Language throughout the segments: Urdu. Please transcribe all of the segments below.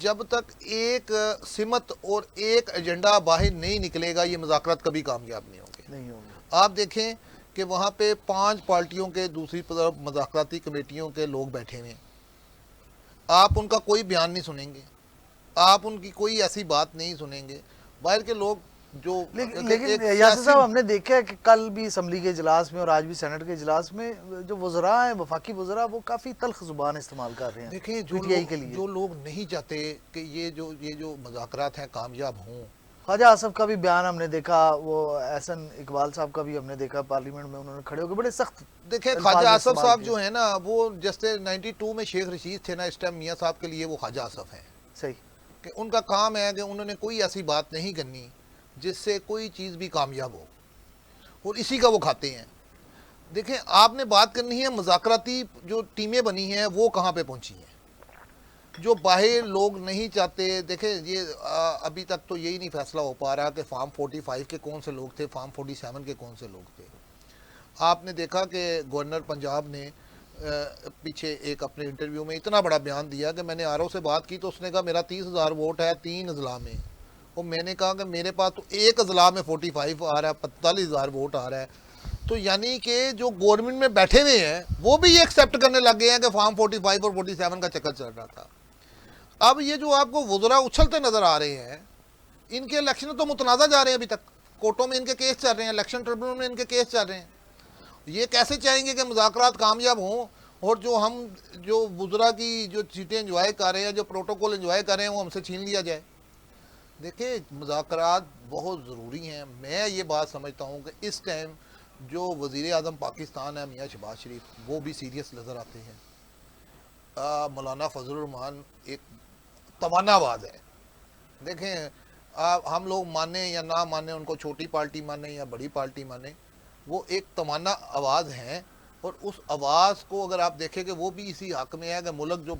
جب تک ایک سمت اور ایک ایجنڈا باہر نہیں نکلے گا یہ مذاکرات کبھی کامیاب نہیں ہوں گے. نہیں ہوگا. آپ دیکھیں کہ وہاں پہ 5 پارٹیوں کے دوسری طرف مذاکراتی کمیٹیوں کے لوگ بیٹھے ہوئے ہیں. آپ ان کا کوئی بیان نہیں سنیں گے, آپ ان کی کوئی ایسی بات نہیں سنیں گے. باہر کے لوگ جو لیکن یاسر صاحب ہم نے دیکھا ہے کہ کل بھی اسمبلی کے اجلاس میں اور آج بھی سینٹ کے اجلاس میں جو وزراء ہیں, وفاقی وزراء, وہ کافی تلخ زبان استعمال کر رہے ہیں دیکھیں پی ٹی آئی کے لیے. جو لوگ نہیں چاہتے کہ یہ جو مذاکرات ہیں کامیاب ہوں. خواجہ آصف کا بھی بیان ہم نے دیکھا, وہ احسن اقبال صاحب کا بھی ہم نے دیکھا پارلیمنٹ میں, انہوں نے کھڑے ہو کے بڑے سخت دیکھیں خواجہ آصف صاحب جو ہیں نا, وہ جیسے 92 میں شیخ رشید تھے نا, اس ٹائم میاں صاحب کے لیے وہ خواجہ آصف ہیں. صحیح. کہ ان کا کام ہے کہ انہوں نے کوئی ایسی بات نہیں کرنی جس سے کوئی چیز بھی کامیاب ہو, اور اسی کا وہ کھاتے ہیں. دیکھیں آپ نے بات کرنی ہے مذاکراتی جو ٹیمیں بنی ہیں وہ کہاں پہ پہنچی ہیں, جو باہر لوگ نہیں چاہتے. دیکھیں یہ ابھی تک تو یہی نہیں فیصلہ ہو پا رہا کہ فارم 45 کے کون سے لوگ تھے, فارم 47 کے کون سے لوگ تھے. آپ نے دیکھا کہ گورنر پنجاب نے پیچھے ایک اپنے انٹرویو میں اتنا بڑا بیان دیا کہ میں نے آر او سے بات کی تو اس نے کہا میرا 30,000 ووٹ ہے 3 اضلاع میں, اور میں نے کہا کہ میرے پاس تو ایک اضلاع میں 45 آ رہا ہے, 45,000 ووٹ آ رہا ہے. تو یعنی کہ جو گورنمنٹ میں بیٹھے ہوئے ہیں وہ بھی یہ ایکسیپٹ کرنے لگ گئے ہیں کہ فارم 45 اور 47 کا چکر چل رہا تھا. اب یہ جو آپ کو وزراء اچھلتے نظر آ رہے ہیں, ان کے الیکشن تو متنازع جا رہے ہیں, ابھی تک کورٹوں میں ان کے کیس چل رہے ہیں, الیکشن ٹریبیونل میں ان کے کیس چل رہے ہیں. یہ کیسے چاہیں گے کہ مذاکرات کامیاب ہوں, اور جو وزراء کی جو سیٹیں انجوائے کر رہے ہیں, جو پروٹوکول انجوائے کر رہے ہیں, وہ ہم سے چھین لیا جائے. دیکھیں مذاکرات بہت ضروری ہیں. میں یہ بات سمجھتا ہوں کہ اس ٹائم جو وزیر اعظم پاکستان ہے میاں شہباز شریف, وہ بھی سیریس نظر آتے ہیں. مولانا فضل الرحمان ایک توانا آواز ہے. دیکھیں ہم لوگ مانیں یا نہ مانیں, ان کو چھوٹی پارٹی مانیں یا بڑی پارٹی مانیں, وہ ایک توانا آواز ہیں. اور اس آواز کو اگر آپ دیکھیں کہ وہ بھی اسی حق میں ہے کہ ملک جو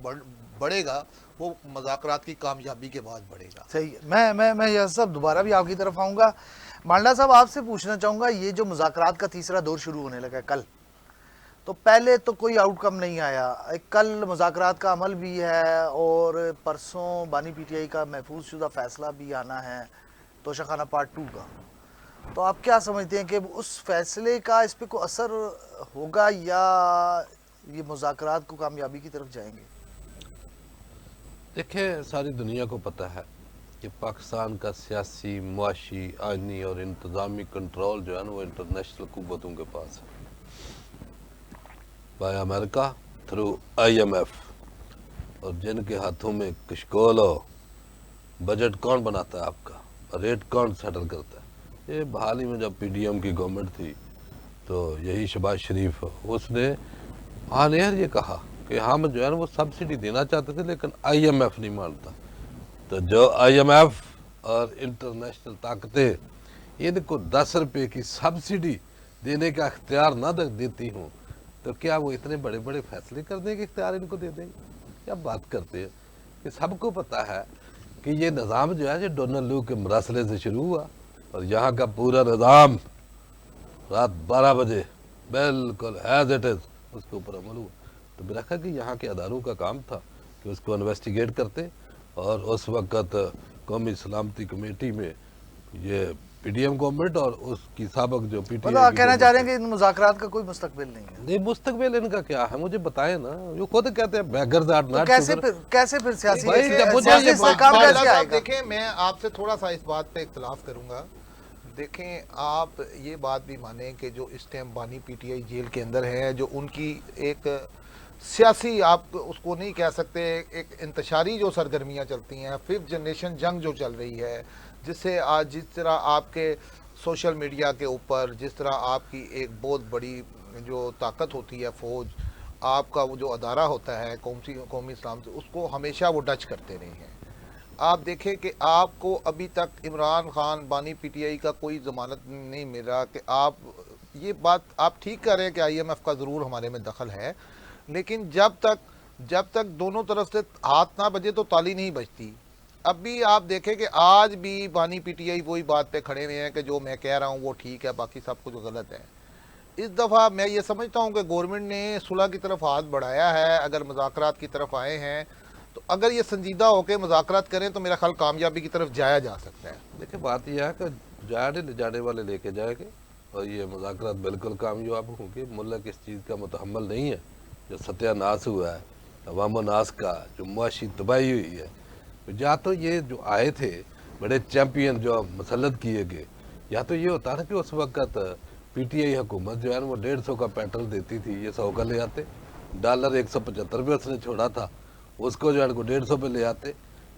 بڑھے گا وہ مذاکرات کی کامیابی کے بعد بڑھے گا. صحیح. میں یاسر صاحب دوبارہ بھی آپ کی طرف آؤں گا. مانڈا صاحب آپ سے پوچھنا چاہوں گا, یہ جو مذاکرات کا تیسرا دور شروع ہونے لگا کل, تو پہلے تو کوئی آؤٹ کم نہیں آیا. کل مذاکرات کا عمل بھی ہے اور پرسوں بانی پی ٹی آئی کا محفوظ شدہ فیصلہ بھی آنا ہے, توشہ خانہ پارٹ 2 کا. تو آپ کیا سمجھتے ہیں کہ اس فیصلے کا اس پہ کوئی اثر ہوگا یا یہ مذاکرات کو کامیابی کی طرف جائیں گے؟ دیکھیں ساری دنیا کو پتہ ہے کہ پاکستان کا سیاسی, معاشی, آئینی اور انتظامی کنٹرول جو ہے نا وہ انٹرنیشنل قوتوں کے پاس ہے, بائی امریکہ تھرو IMF. اور جن کے ہاتھوں میں کشکول ہو, بجٹ کون بناتا ہے آپ کا, ریٹ کون سیٹل کرتا ہے. یہ حال ہی میں جب PDM کی گورنمنٹ تھی تو یہی شہباز شریف, اس نے آن ایئر یہ کہا کہ ہم جو ہے نا وہ سبسڈی دینا چاہتے تھے لیکن IMF نہیں مانتا. تو جو IMF اور انٹرنیشنل طاقتیں ان کو 10 روپے کی سبسڈی دینے کا اختیار نہ دیتی ہوں تو کیا وہ اتنے بڑے بڑے فیصلے کرنے کے اختیار ان کو دے دیں گے؟ کیا بات کرتے ہیں کہ سب کو پتہ ہے کہ یہ نظام جو ہے یہ ڈونلڈ لو کے مراسلے سے شروع ہوا, اور یہاں کا پورا نظام رات 12 بجے بالکل ایز اٹ از اس کے اوپر عمل ہوا. تو میرا خیال کہ یہاں کے اداروں کا کام تھا کہ اس کو انویسٹیگیٹ کرتے, اور اس وقت قومی سلامتی کمیٹی میں یہ PDM گورنمنٹ اور اس کی سابق جو PTI مطلب آپ کہنا چاہ رہے ہیں کہ ان مذاکرات کا کوئی مستقبل نہیں ہے؟ نہیں, مستقبل ان کا کیا ہے مجھے بتائیں نا. جو خود کہتے ہیں بیگرز آر تو ناٹ کیسے پھر سیاسی بھائی جب مجھے سیاسی یہ استحکام مالا کیسے صاحب آئے گا؟ دیکھیں میں آپ سے تھوڑا سا اس بات پہ اختلاف کروں گا. دیکھیں آپ یہ بات بھی مانیں کہ جو اس ٹائم بانی PTI جیل کے اندر ہے, جو ان کی ایک سیاسی, آپ اس کو نہیں کہہ سکتے, ایک انتشاری جو سرگرمیاں چلتی ہیں, 5th جنریشن جنگ جو چل رہی ہے, جس سے آج جس طرح آپ کے سوشل میڈیا کے اوپر جس طرح آپ کی ایک بہت بڑی جو طاقت ہوتی ہے فوج, آپ کا وہ جو ادارہ ہوتا ہے قومی اسلام سے, اس کو ہمیشہ وہ ٹچ کرتے رہے ہیں. آپ دیکھیں کہ آپ کو ابھی تک عمران خان بانی PTI کا کوئی ضمانت نہیں مل رہا کہ آپ یہ بات آپ ٹھیک کر رہے ہیں کہ IMF کا ضرور ہمارے میں دخل ہے, لیکن جب تک دونوں طرف سے ہاتھ نہ بجے تو تالی نہیں بجتی. اب بھی آپ دیکھیں کہ آج بھی بانی PTI وہی بات پہ کھڑے ہوئے ہیں کہ جو میں کہہ رہا ہوں وہ ٹھیک ہے, باقی سب کچھ غلط ہے. اس دفعہ میں یہ سمجھتا ہوں کہ گورنمنٹ نے صلح کی طرف ہاتھ بڑھایا ہے. اگر مذاکرات کی طرف آئے ہیں تو اگر یہ سنجیدہ ہو کے مذاکرات کریں تو میرا خیال کامیابی کی طرف جایا جا سکتا ہے. دیکھیں بات یہ ہے کہ جانے والے لے کے جائیں گے اور یہ مذاکرات بالکل کامیاب ہوں گے. ملک اس چیز کا متحمل نہیں ہے جو ستیہ ناش ہوا ہے عوام و ناس کا, جو معاشی تباہی ہوئی ہے. یا تو یہ جو آئے تھے بڑے چیمپئن جو مسلط کیے گئے, یا تو یہ ہوتا نا کہ اس وقت پی ٹی آئی حکومت جو ہے نا وہ 150 کا پیٹرول دیتی تھی, یہ 100 کا لے آتے. ڈالر 175 پہ اس نے چھوڑا تھا, اس کو جو ہے کو 150 پہ لے آتے,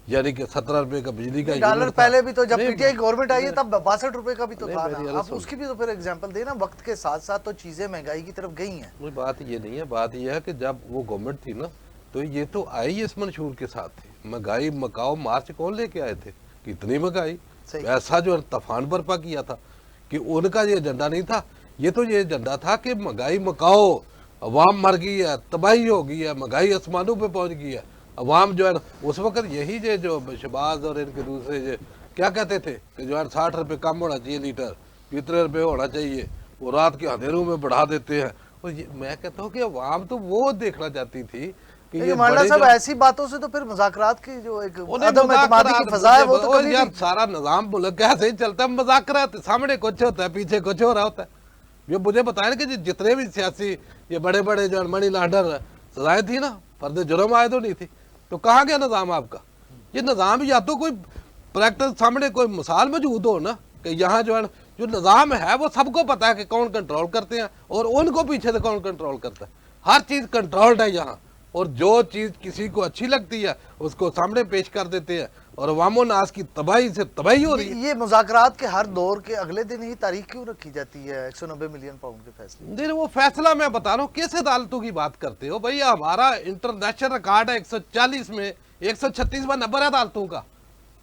یعنی کہ 17 روپے کا بجلی کا ڈالر یونٹ تھا. پہلے بھی تو جب نہیں، پی ٹی آئی گورنمنٹ آئی ہے تب 62 روپے کا بھی تو نہیں، تھا میری نا. غلط آپ سن. اس کی بھی تو پھر اگزامپل دیں نا, وقت کے ساتھ ساتھ تو چیزیں مہنگائی کی طرف گئی ہیں. کوئی بات یہ نہیں ہے, بات یہ ہے کہ جب وہ گورنمنٹ تھی نا تو یہ تو آئی اس منشور کے ساتھ تھی. مہنگائی مکاؤ مارچ کون لے کے آئے تھے کہ اتنی مہنگائی, صحیح. ایسا جو طوفان برپا کیا تھا کہ ان کا یہ ایجنڈا نہیں تھا. یہ تو یہ ایجنڈا تھا کہ مہنگائی مکاؤ, عوام مر گئی ہے, تباہی ہو گئی ہے, مہنگائی آسمانوں پہ پہنچ گئی ہے. عوام جو ہے نا اس وقت یہی جو شہباز اور ان کے دوسرے کیا کہتے تھے کہ جو ہے 60 روپے کم ہونا چاہیے لیٹر, 15 روپے ہونا چاہیے, وہ رات کے اندھیروں میں بڑھا دیتے ہیں. اور میں کہتا ہوں کہ عوام تو وہ دیکھنا چاہتی تھی کہ یہ مولانا صاحب ایسی باتوں سے تو پھر مذاکرات کی جو ایک عدم اعتمادی کی فضا ہے وہ تو کبھی یار سارا نظام ملک کیسے ہی چلتا ہے. مذاکرات سامنے کچھ ہوتا ہے, پیچھے کچھ ہو رہا ہوتا ہے. یہ مجھے بتائیں نا کہ جتنے بھی سیاسی یہ بڑے بڑے جو منی لانڈر سزائیں تھی نا, فرد جرم آئے تو نہیں تھی, تو کہاں گیا نظام آپ کا؟ یہ نظام یا تو کوئی پریکٹس سامنے کوئی مثال موجود ہو نا کہ یہاں جو ہے جو نظام ہے وہ سب کو پتا ہے کہ کون کنٹرول کرتے ہیں اور ان کو پیچھے سے کون کنٹرول کرتا ہے. ہر چیز کنٹرولڈ ہے یہاں, اور جو چیز کسی کو اچھی لگتی ہے اس کو سامنے پیش کر دیتے ہیں, اور عوام و ناس کی تباہی سے تباہی ہو رہی ہے. یہ مذاکرات کے ہر دور کے اگلے دن ہی تاریخ کیوں رکھی جاتی ہے 190 ملین پاؤنڈ کے فیصلے؟ نہیں وہ فیصلہ میں بتا رہا ہوں, کس عدالتوں کی بات کرتے ہو بھائی؟ ہمارا انٹرنیشنل ریکارڈ ہے 140 میں 136واں نمبر ہے عدالتوں کا.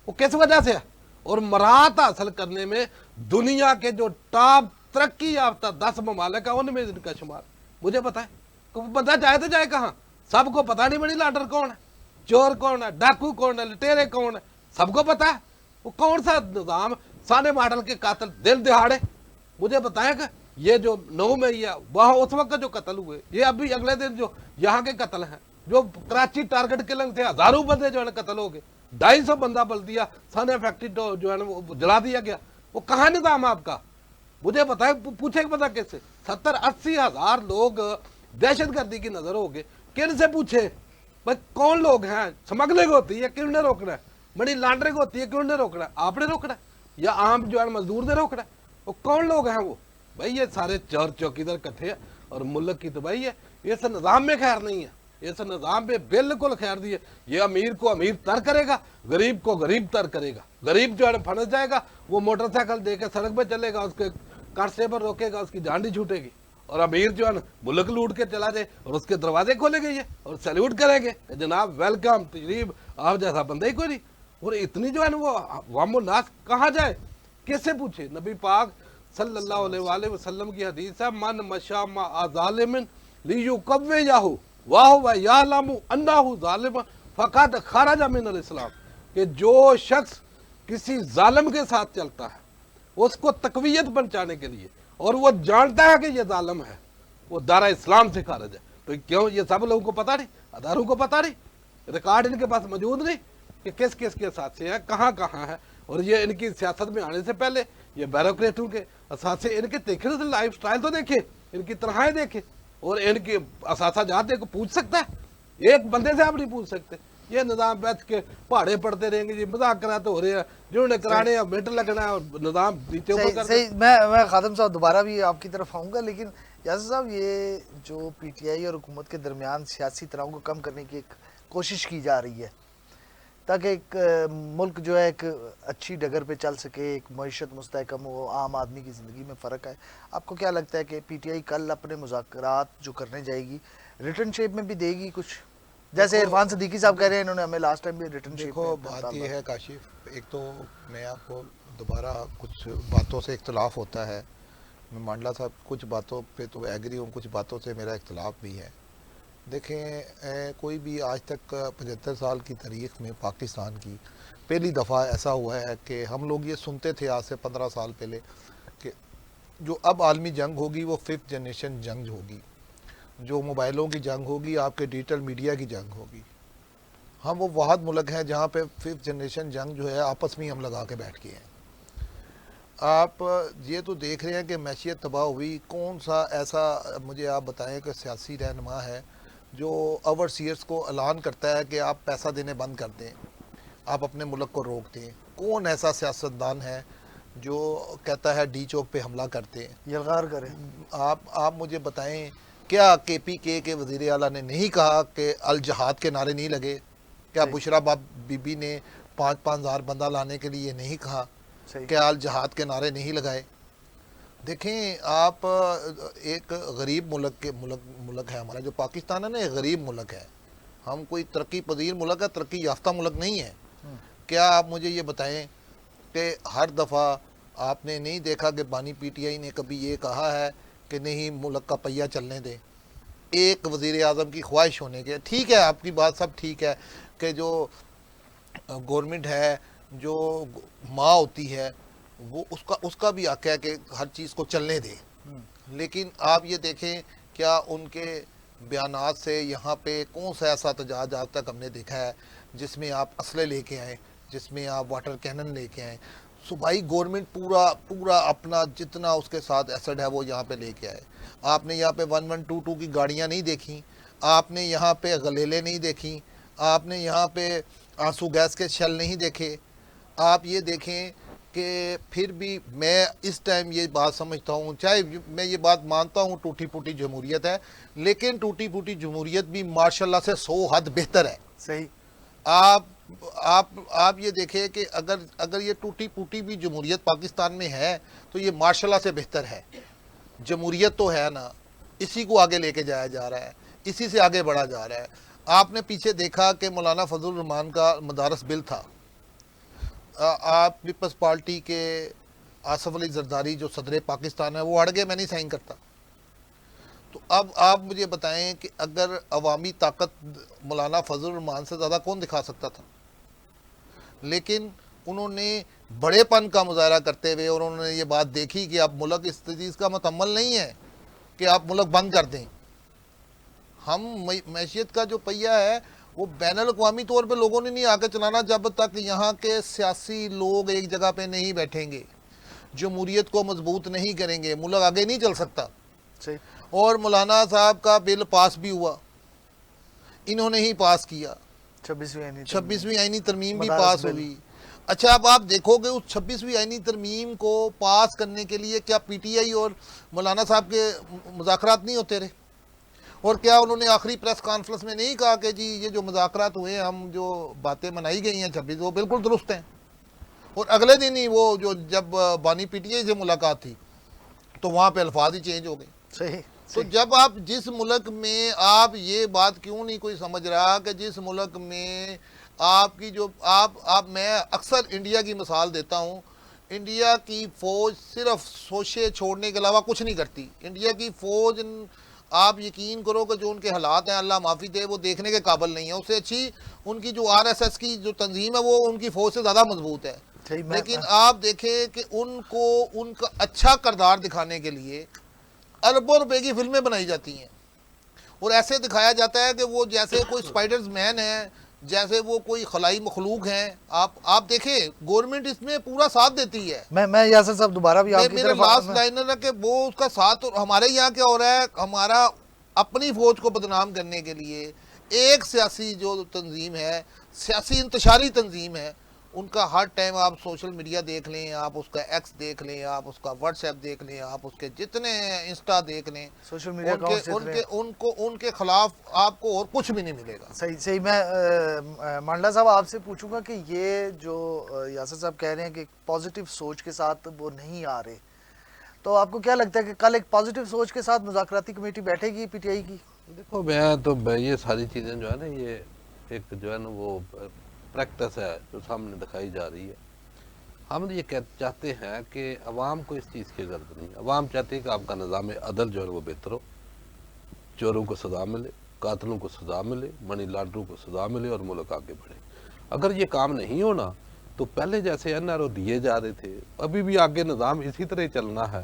وہ کس وجہ سے ہے؟ اور مراحت حاصل کرنے میں دنیا کے جو ٹاپ ترقی یافتہ 10 ممالک ہیں ان میں ان کا شمار. مجھے پتا ہے بندہ جائے تو جائے کہاں؟ سب کو پتا نہیں منی لانڈر کون ہے, چور کون ہے, ڈاکو کون ہے, لٹیرے کون ہے, سب کو پتا ہے. وہ کون سا نظام سانے ماڈل کے قاتل دل دہاڑے؟ مجھے بتائیں کہ یہ جو 9 میں ہے وہاں اس وقت جو قتل ہوئے, یہ ابھی اگلے دن جو یہاں کے قتل ہیں, جو کراچی ٹارگٹ کلنگ تھے ہزاروں بندے جو ہے نا قتل ہو گئے, 250 بندہ بل دیا, سانے فیکٹری جو ہے نا وہ جلا دیا گیا. وہ کہاں نظام آپ کا؟ مجھے بتائیں, پوچھے پتا کیسے 70-80 ہزار لوگ دہشت گردی کی نظر ہو گئے. کن سے پوچھے بھائی کون لوگ ہیں؟ سمگلنگ ہوتی ہے کیوں نے روکنا ہے, منی لانڈرنگ ہوتی ہے کیوں نے روکنا ہے, آپ نے روکنا ہے یا عام جو ہے مزدور نے روکنا ہے؟ وہ کون لوگ ہیں وہ بھائی؟ یہ سارے چور چوکیدار کٹھے ہیں اور ملک کی تباہی ہے. اس نظام میں خیر نہیں ہے, اس نظام پہ بالکل خیر نہیں ہے. یہ امیر کو امیر تر کرے گا, غریب کو غریب تر کرے گا. غریب جو ہے پھنس جائے گا, وہ موٹر سائیکل دے کے سڑک پہ چلے گا, اس کے کانسٹیبل روکے گا, اس کی جان نہیں چھوٹے گی. اور امیر جو ہے نا ملک لوٹ کے چلا جائے اور اس کے دروازے کھولے گئے اور سیلیوٹ کریں گے کہ جناب ویلکم, تشریف, آپ جیسا بندہ ہی کوئی نہیں. اور اتنی جو ہے نا وہ عوام الناس کہاں جائے, کس سے پوچھے؟ نبی پاک صلی اللہ علیہ وآلہ وسلم کی حدیث ہے, من مشا مع ظالم لیقویہ وہو یعلم انہ ظالم فقد خرج من الاسلام. کہ جو شخص کسی ظالم کے ساتھ چلتا ہے اس کو تقویت پہنچانے کے لیے اور وہ جانتا ہے کہ یہ ظالم ہے, وہ دارہ اسلام سے خارج ہے. تو کیوں یہ سب لوگوں کو پتہ نہیں, اداروں کو پتہ نہیں, ریکارڈ ان کے پاس موجود نہیں کہ کس کس کے ساتھ سے ہے, کہاں کہاں ہے. اور یہ ان کی سیاست میں آنے سے پہلے یہ بیوروکریٹوں کے اثاثے ان کے دیکھے تو لائف سٹائل تو دیکھے, ان کی تنخواہیں دیکھے, اور ان کے اثاثہ جات کو پوچھ سکتا ہے. ایک بندے سے آپ نہیں پوچھ سکتے. یہ نظام بیٹھ کے پہاڑے پڑتے رہیں گے, جی مذاکرات ہو رہے ہیں, جنہوں نے کرانے ہیں منٹ لگنا ہے اور نظام نیچے اوپر کر. صحیح. میں خادم صاحب دوبارہ بھی آپ کی طرف آؤں گا, لیکن یاسر صاحب یہ جو پی ٹی آئی اور حکومت کے درمیان سیاسی تناؤ کو کم کرنے کی ایک کوشش کی جا رہی ہے تاکہ ایک ملک جو ہے ایک اچھی ڈگر پہ چل سکے, ایک معیشت مستحکم ہو, عام آدمی کی زندگی میں فرق آئے. آپ کو کیا لگتا ہے کہ پی ٹی آئی کل اپنے مذاکرات جو کرنے جائے گی ریٹرن شیپ میں بھی دے گی کچھ, جیسے عرفان صدیقی صاحب کہہ رہے ہیں انہوں نے ہمیں لاسٹ ٹائم بھی ریٹرن شیپ میں؟ دیکھو بات یہ ہے کاشف, ایک تو میں آپ کو دوبارہ کچھ باتوں سے اختلاف ہوتا ہے. میں مانڈلا صاحب کچھ باتوں پہ تو ایگری ہوں, کچھ باتوں سے میرا اختلاف بھی ہے. دیکھیں کوئی بھی آج تک 75 سال کی تاریخ میں پاکستان کی پہلی دفعہ ایسا ہوا ہے کہ ہم لوگ یہ سنتے تھے آج سے 15 سال پہلے کہ جو اب عالمی جنگ ہوگی وہ 5th جنریشن جنگ ہوگی, جو موبائلوں کی جنگ ہوگی, آپ کے ڈیجیٹل میڈیا کی جنگ ہوگی. ہم وہ واحد ملک ہیں جہاں پہ 5th جنریشن جنگ جو ہے آپس میں ہم لگا کے بیٹھ گئے ہیں. آپ یہ تو دیکھ رہے ہیں کہ معیشت تباہ ہوئی. کون سا ایسا مجھے آپ بتائیں کہ سیاسی رہنما ہے جو اوورسیئرس کو اعلان کرتا ہے کہ آپ پیسہ دینے بند کر دیں, آپ اپنے ملک کو روک دیں؟ کون ایسا سیاستدان ہے جو کہتا ہے ڈی چوک پہ حملہ کرتے ہیں؟ یلغار کرے. آپ مجھے بتائیں, کیا کے پی کے وزیر اعلیٰ نے نہیں کہا کہ الجہاد کے نعرے نہیں لگے؟ کیا صحیح. بشرا بی بی نے 5,000 بندہ لانے کے لیے نہیں کہا؟ صحیح. کیا الجہاد کے نعرے نہیں لگائے؟ دیکھیں آپ, ایک غریب ملک ہے ہمارا جو پاکستان ہے نا, ایک غریب ملک ہے. ہم کوئی ترقی پذیر ملک ہے, ترقی یافتہ ملک نہیں ہے. کیا آپ مجھے یہ بتائیں کہ ہر دفعہ آپ نے نہیں دیکھا کہ بانی پی ٹی آئی نے کبھی یہ کہا ہے کہ نہیں ملک کا پہیہ چلنے دیں؟ ایک وزیر اعظم کی خواہش ہونے کے, ٹھیک ہے آپ کی بات سب ٹھیک ہے کہ جو گورنمنٹ ہے, جو ماں ہوتی ہے, وہ اس کا بھی حق ہے کہ ہر چیز کو چلنے دے. لیکن آپ یہ دیکھیں کیا ان کے بیانات سے یہاں پہ کون سا ایسا احتجاج آج تک ہم نے دیکھا ہے جس میں آپ اسلحے لے کے آئیں, جس میں آپ واٹر کینن لے کے آئیں؟ صوبائی گورنمنٹ پورا اپنا جتنا اس کے ساتھ ایسڈ ہے وہ یہاں پہ لے کے آئے. آپ نے یہاں پہ 1122 کی گاڑیاں نہیں دیکھیں, آپ نے یہاں پہ غلیلے نہیں دیکھیں, آپ نے یہاں پہ آنسو گیس کے شیل نہیں دیکھے. آپ یہ دیکھیں کہ پھر بھی میں اس ٹائم یہ بات سمجھتا ہوں, چاہے میں یہ بات مانتا ہوں ٹوٹی پھوٹی جمہوریت ہے, لیکن ٹوٹی پھوٹی جمہوریت بھی ماشاء اللہ سے 100 حد بہتر ہے. صحیح. آپ یہ دیکھیں کہ اگر یہ ٹوٹی پھوٹی بھی جمہوریت پاکستان میں ہے تو یہ ماشاء اللہ سے بہتر ہے. جمہوریت تو ہے نا, اسی کو آگے لے کے جایا جا رہا ہے, اسی سے آگے بڑھا جا رہا ہے. آپ نے پیچھے دیکھا کہ مولانا فضل الرحمان کا مدارس بل تھا, آپ پیپلز پارٹی کے آصف علی زرداری جو صدر پاکستان ہے وہ اڑ گئے, میں نہیں سائن کرتا. تو اب آپ مجھے بتائیں کہ اگر عوامی طاقت مولانا فضل الرحمان سے زیادہ کون دکھا سکتا تھا؟ لیکن انہوں نے بڑے پن کا مظاہرہ کرتے ہوئے, اور انہوں نے یہ بات دیکھی کہ اب ملک اس چیز کا متحمل نہیں ہے کہ آپ ملک بند کر دیں. ہم معیشت کا جو پہیہ ہے وہ بین الاقوامی طور پہ لوگوں نے نہیں آ کے چلانا جب تک یہاں کے سیاسی لوگ ایک جگہ پہ نہیں بیٹھیں گے, جمہوریت کو مضبوط نہیں کریں گے, ملک آگے نہیں چل سکتا. صحیح. اور مولانا صاحب کا بل پاس بھی ہوا, انہوں نے ہی پاس کیا, 26ویں آئینی ترمیم بھی پاس ہوئی. اچھا اب آپ دیکھو گے اس 26ویں آئینی ترمیم کو پاس کرنے کے لیے کیا پی ٹی آئی اور مولانا صاحب کے مذاکرات نہیں ہوتے رہے؟ اور کیا انہوں نے آخری پریس کانفرنس میں نہیں کہا کہ جی یہ جو مذاکرات ہوئے ہیں, ہم جو باتیں منائی گئی ہیں 26 وہ بالکل درست ہیں؟ اور اگلے دن ہی وہ جو جب بانی پی ٹی آئی سے ملاقات تھی تو وہاں پہ الفاظ ہی چینج ہو گئے. صحیح. تو جب آپ جس ملک میں, آپ یہ بات کیوں نہیں کوئی سمجھ رہا کہ جس ملک میں آپ کی جو میں اکثر انڈیا کی مثال دیتا ہوں, انڈیا کی فوج صرف سوچے چھوڑنے کے علاوہ کچھ نہیں کرتی. انڈیا کی فوج, آپ یقین کرو کہ جو ان کے حالات ہیں اللہ معافی دے وہ دیکھنے کے قابل نہیں ہے. اس سے اچھی ان کی جو آر ایس ایس کی جو تنظیم ہے وہ ان کی فوج سے زیادہ مضبوط ہے. لیکن آپ دیکھیں کہ ان کا اچھا کردار دکھانے کے لیے اربوں روپے کی فلمیں بنائی جاتی ہیں, اور ایسے دکھایا جاتا ہے کہ وہ جیسے کوئی سپائڈرز مین ہیں, جیسے وہ کوئی خلائی مخلوق ہیں. آپ دیکھیں گورنمنٹ اس میں پورا ساتھ دیتی ہے. میں یاسر صاحب دوبارہ بھی آپ کی میرا طرف لاسٹ لائنر ہے کہ وہ اس کا ساتھ. ہمارے یہاں کیا ہو رہا ہے, ہمارا اپنی فوج کو بدنام کرنے کے لیے ایک سیاسی جو تنظیم ہے, سیاسی انتشاری تنظیم ہے, ان کا ہر ٹائم آپ سوشل میڈیا دیکھ لیں, آپ اس کا ایکس دیکھ لیں, آپ اس کا واٹس ایپ دیکھ لیں, آپ اس کے جتنے انسٹا دیکھ لیں, سوشل میڈیا اکاؤنٹس ان کے خلاف آپ کو اور کچھ بھی نہیں ملے گا. صحیح. میں مانڈلا صاحب آپ سے پوچھوں گا کہ یہ جو یاسر صاحب کہہ رہے ہیں کہ پازیٹیو سوچ کے ساتھ وہ نہیں آ رہے, تو آپ کو کیا لگتا ہے کہ کل ایک پازیٹیو سوچ کے ساتھ مذاکراتی کمیٹی بیٹھے گی پی ٹی آئی کی؟ دیکھو میں یہ ساری چیزیں جو ہے نا, یہ ایک جو ہے نا وہ پریکٹس ہے جو سامنے دکھائی جا رہی ہے. ہم یہ چاہتے ہیں کہ عوام کو اس چیز کی ضرورت نہیں. عوام چاہتی ہے کہ آپ کا نظام عدل جو ہے وہ بہتر ہو, چوروں کو سزا ملے, قاتلوں کو سزا ملے, منی لانڈروں کو سزا ملے اور ملک آگے بڑھے. اگر یہ کام نہیں ہونا تو پہلے جیسے این آر او دیے جا رہے تھے, ابھی بھی آگے نظام اسی طرح چلنا ہے.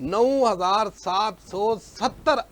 9,770